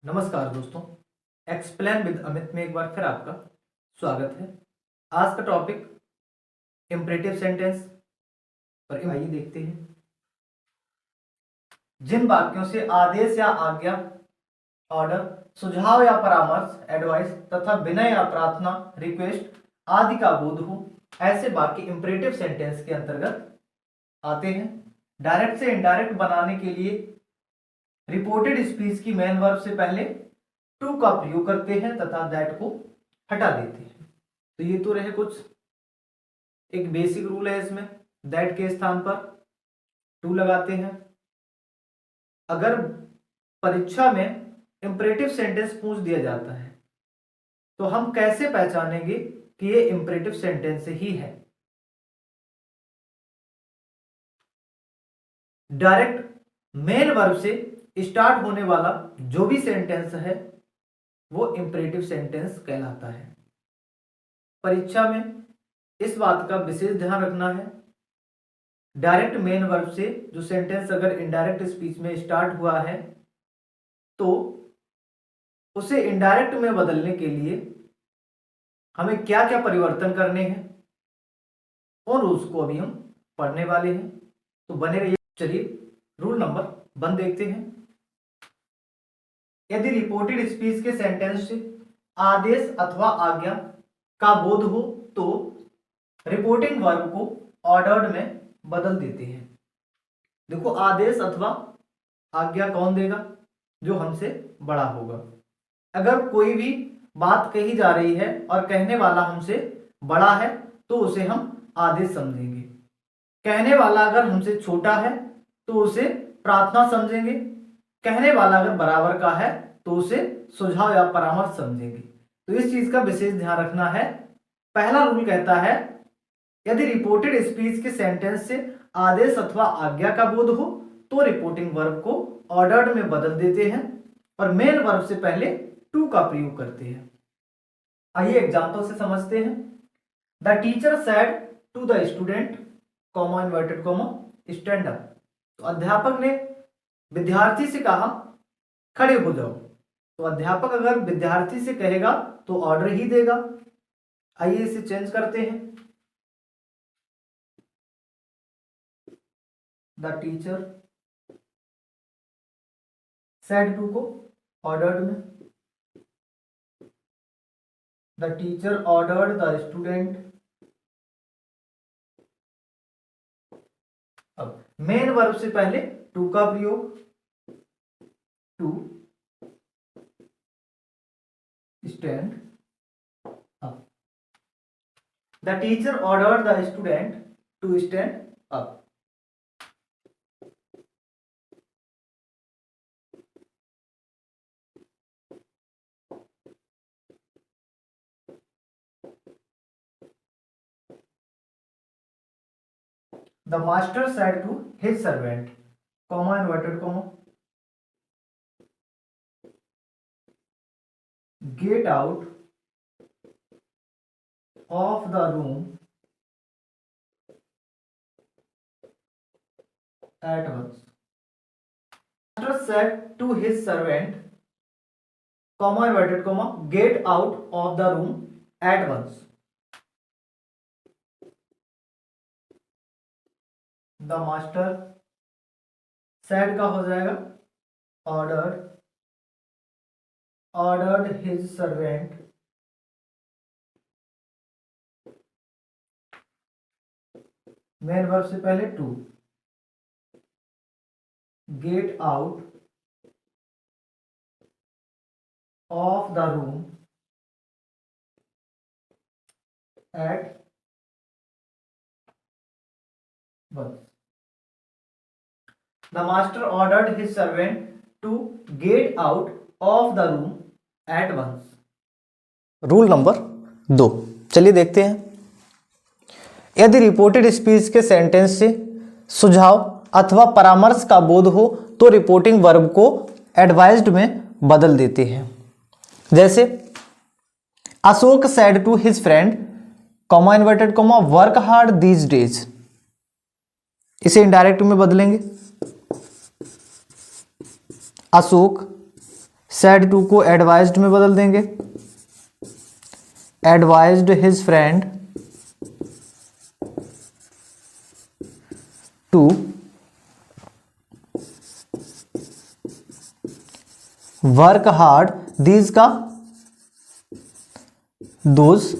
नमस्कार दोस्तों, explain with Amit में एक बार फिर आपका स्वागत है। आज का टॉपिक इंपरेटिव सेंटेंस पर आइए देखते हैं। जिन वाक्यों से आदेश या आज्ञा, ऑर्डर, सुझाव या परामर्श, एडवाइस तथा विनय या प्रार्थना, रिक्वेस्ट आदि का बोध हो, ऐसे वाक्य इंपरेटिव सेंटेंस के अंतर्गत आते हैं। डायरेक्ट से इनडायरेक्ट बनाने के लिए रिपोर्टेड स्पीच की मेन वर्ब से पहले टू का प्रयोग करते हैं तथा दैट को हटा देते हैं। तो ये तो रहे कुछ एक बेसिक रूल है। इसमें दैट के स्थान पर टू लगाते हैं। अगर परीक्षा में इंपरेटिव सेंटेंस पूछ दिया जाता है तो हम कैसे पहचानेंगे कि ये इंपरेटिव सेंटेंस ही है? डायरेक्ट मेन वर्ब से स्टार्ट होने वाला जो भी सेंटेंस है वो इंपरेटिव सेंटेंस कहलाता है। परीक्षा में इस बात का विशेष ध्यान रखना है। डायरेक्ट मेन वर्ब से जो सेंटेंस अगर इनडायरेक्ट स्पीच में स्टार्ट हुआ है तो उसे इनडायरेक्ट में बदलने के लिए हमें क्या क्या परिवर्तन करने हैं और उसको अभी हम पढ़ने वाले हैं, तो बने रहिए। चलिए रूल नंबर 1 देखते हैं। यदि रिपोर्टेड स्पीच के सेंटेंस से आदेश अथवा आज्ञा का बोध हो तो रिपोर्टिंग वर्ब को ऑर्डर्ड में बदल देते हैं। देखो, आदेश अथवा आज्ञा कौन देगा? जो हमसे बड़ा होगा। अगर कोई भी बात कही जा रही है और कहने वाला हमसे बड़ा है तो उसे हम आदेश समझेंगे। कहने वाला अगर हमसे छोटा है तो उसे प्रार्थना समझेंगे। कहने वाला अगर बराबर का है तो उसे सुझाव या परामर्श समझेंगे। तो इस चीज का विशेष ध्यान रखना है। पहला रूल कहता है यदि रिपोर्टेड स्पीच के सेंटेंस से आदेश अथवा आज्ञा का बोध हो तो रिपोर्टिंग वर्ब को ऑर्डर्ड में बदल देते हैं और मेन वर्ब से पहले टू का प्रयोग करते हैं। आइए एग्जांपल से समझते हैं। The teacher said to the student, comma inverted comma, stand up. तो अध्यापक ने विद्यार्थी से कहा खड़े हो जाओ। तो अध्यापक अगर विद्यार्थी से कहेगा तो ऑर्डर ही देगा। आइए इसे चेंज करते हैं। द टीचर सेड टू को ऑर्डर्ड में, the teacher ordered the student. अब मेन वर्ब से पहले टू का प्रयोग, to stand up. The teacher ordered the student to stand up. The master said to his servant, comma inverted comma, get out of the room at once. Master said to his servant, comma inverted comma, get out of the room at once. The master said का हो जाएगा ordered his servant main verb से पहले to, get out of the room at once. The master ordered his servant to get out of the room at once. Rule number 2, चलिए देखते हैं। यदि reported speech के सेंटेंस से सुझाव अथवा परामर्श का बोध हो तो रिपोर्टिंग वर्ब को एडवाइज्ड में बदल देते हैं। जैसे Ashok said to his friend, comma inverted comma, work hard these days. इसे इनडायरेक्ट में बदलेंगे। अशोक सैड टू को एडवाइज्ड में बदल देंगे, advised his friend to work hard these का those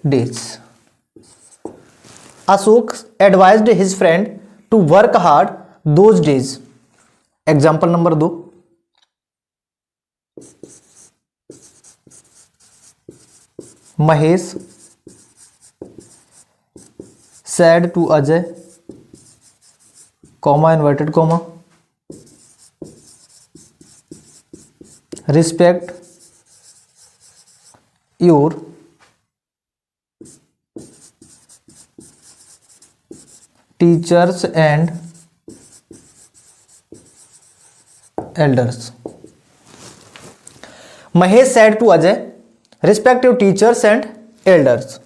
days. Ashok advised his friend to work hard those days. Example number 2, Mahesh said to Ajay, comma inverted comma, respect your teachers and elders। Mahesh said to Ajay, respect your teachers and elders।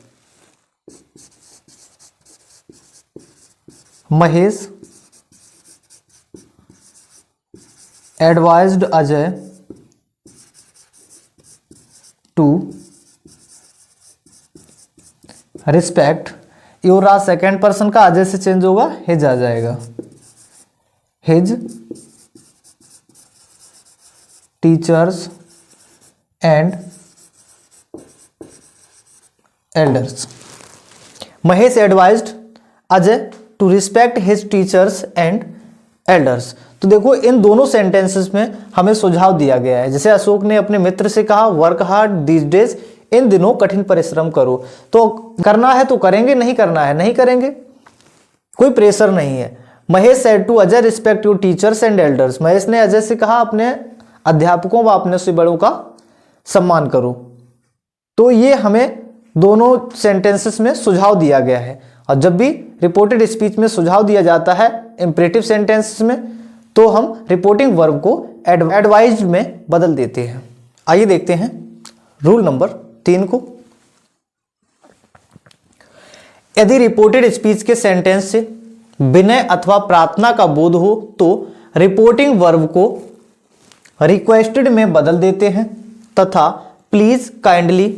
Mahesh advised Ajay to respect, your second person का अजय से change होगा, his आ जाएगा, his teachers and elders. Mahesh advised Ajay to respect his teachers and elders. तो देखो इन दोनों sentences में हमें सुझाव दिया गया है। जैसे अशोक ने अपने मित्र से कहा वर्क हार्ड दीज डेज, इन दिनों कठिन परिश्रम करो। तो करना है तो करेंगे, नहीं करना है नहीं करेंगे, कोई प्रेशर नहीं है। Mahesh said to Ajay respect your teachers and elders. Mahesh ने अजय से कहा अपने अध्यापकों व अपने से बड़ों का सम्मान करो। तो ये हमें दोनों सेंटेंसेस में सुझाव दिया गया है। और जब भी रिपोर्टेड स्पीच में सुझाव दिया जाता है इंपरेटिव सेंटेंसेस में, तो हम रिपोर्टिंग वर्ब को एडवाइज्ड में बदल देते हैं। आइए देखते हैं रूल नंबर 3 को। यदि रिपोर्टेड स्पीच के सेंटेंस से विनय अथवा प्रार्थना का बोध हो तो रिपोर्टिंग वर्ब को रिक्वेस्टेड में बदल देते हैं तथा प्लीज, काइंडली,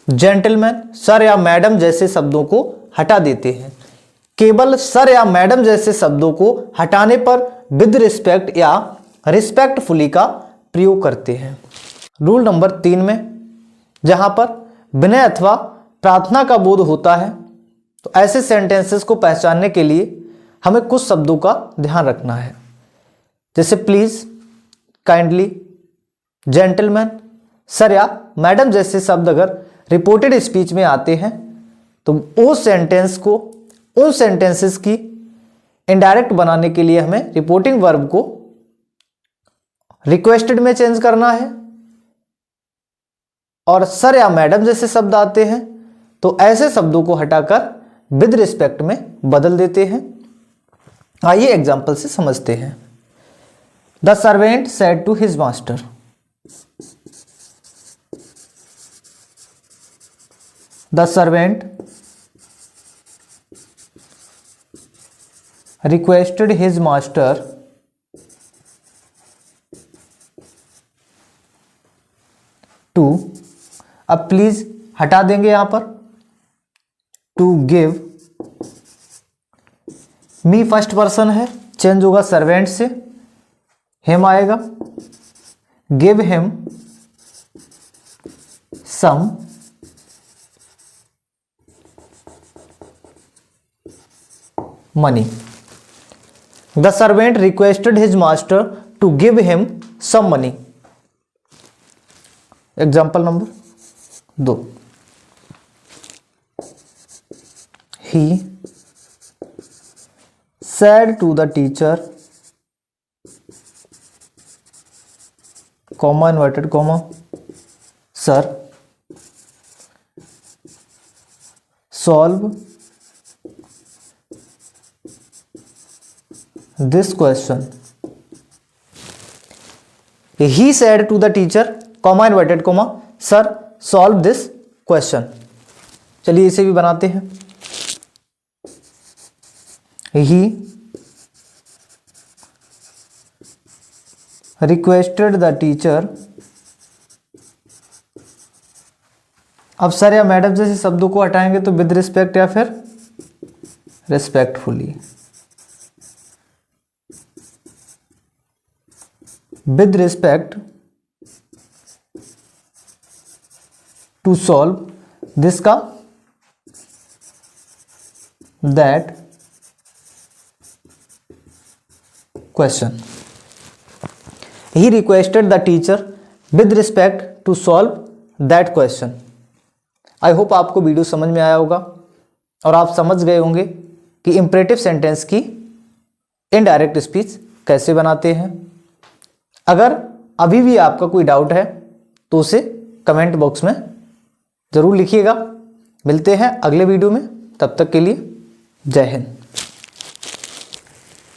जेंटलमैन, सर या मैडम जैसे शब्दों को हटा देते हैं। केवल सर या मैडम जैसे शब्दों को हटाने पर विद रिस्पेक्ट या रिस्पेक्टफुली का प्रयोग करते हैं। रूल नंबर 3 में जहां पर विनय अथवा प्रार्थना का बोध होता है तो ऐसे सेंटेंसेस को पहचानने के लिए हमें कुछ शब्दों का ध्यान रखना है। जैसे प्लीज, काइंडली, जेंटलमैन, सर या मैडम जैसे शब्द अगर रिपोर्टेड स्पीच में आते हैं तो उस सेंटेंस को, उन सेंटेंसेस की इनडायरेक्ट बनाने के लिए हमें रिपोर्टिंग वर्ब को रिक्वेस्टेड में चेंज करना है। और सर या मैडम जैसे शब्द आते हैं तो ऐसे शब्दों को हटाकर विद रिस्पेक्ट में बदल देते हैं। आइए एग्जांपल से समझते हैं। The servant said to his master. The servant requested his master to, अब प्लीज हटा देंगे यहां पर, to give me first person है, चेंज होगा सर्वेंट से, हिम आएगा, give him some money. The servant requested his master to give him some money। Example number 2, he said to the teacher, comma inverted comma, sir, solve this question। He said to the teacher, comma inverted comma, sir, solve this question। चलिए इसे भी बनाते हैं। He requested the teacher, अब sir या madam जैसे शब्दों को हटाएंगे तो विद रिस्पेक्ट या फिर respectfully, with respect to solve this का that question. He requested the teacher with respect to solve that question. I hope आपको वीडियो समझ में आया होगा और आप समझ गए होंगे कि इंपरेटिव सेंटेंस की इनडायरेक्ट स्पीच कैसे बनाते हैं। अगर अभी भी आपका कोई डाउट है तो उसे कमेंट बॉक्स में ज़रूर लिखिएगा। मिलते हैं अगले वीडियो में, तब तक के लिए जय हिंद।